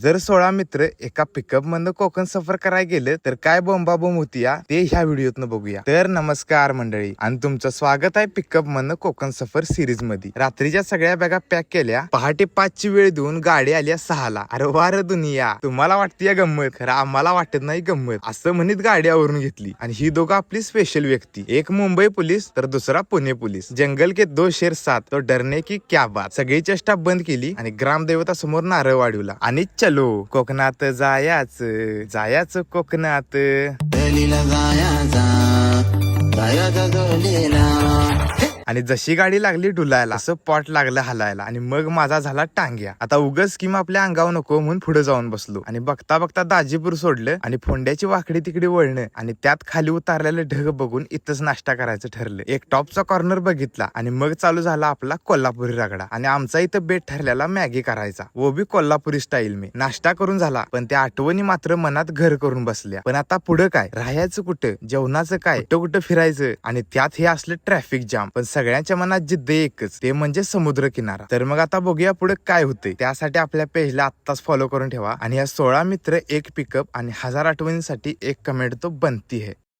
जर 16 मित्र एका पिकअप मधनं कोकण सफर करायला गेले तर काय बोंबाबोंब होती या ते ह्या व्हिडिओतनं बघूया. तर नमस्कार मंडळी आणि तुमचं स्वागत आहे पिकअप मधनं कोकण सफर सिरीज मध्ये. रात्रीच्या सगळ्या बॅगा पॅक केल्या, पहाटे 5 ची वेळ देऊन गाडी आली 6 ला. अरे वार दुनिया, तुम्हाला वाटते गंमत, खरं आम्हाला वाटत नाही गंमत. असं म्हणत गाडी आवरून घेतली आणि ही दोघं आपली स्पेशल व्यक्ती, एक मुंबई पोलीस तर दुसरा पुणे पोलीस. जंगल के दो शेर साथ तो डरने की क्या बात. सगळी चेष्टा बंद केली आणि ग्रामदेवता समोर नारळ वाढवला आणि चलो कोकणात जायाच कोकणात. आणि जशी गाडी लागली डुलायला असं पॉट लागलं हलायला आणि मग माझा झाला टांग्या. आता उगच स्कीम आपल्या अंगावर नको म्हणून पुढे जाऊन बसलो आणि बघता बघता दाजीपूर सोडलं आणि फोंड्याची वाकडी तिकडे वळणं आणि त्यात खाली उतारलेलं ढग बघून इथंच नाश्ता करायचं ठरलं. एक टॉपचा कॉर्नर बघितला आणि मग चालू झाला आपला कोल्हापुरी रगडा आणि आमचा इथं बेट ठरलेला मॅगी करायचा, वो बी कोल्हापुरी स्टाईल मी. नाश्ता करून झाला पण त्या आठवणी मात्र मनात घर करून बसल्या. पण आता पुढं काय, राहायचं कुठं, जेवणाचं काय, कुठं फिरायचं आणि त्यात हे असलं ट्रॅफिक जाम. पण सगळ्यांच्या मनात जिद्द एकच, ते म्हणजे समुद्र किनारा. तर मग आता बघूया पुढे काय होतंय. त्यासाठी आपल्या पेजला आत्ताच फॉलो करून ठेवा आणि या 16 मित्र एक पिकअप आणि 1000 आठवणींसाठी एक कमेंट तो बनती है.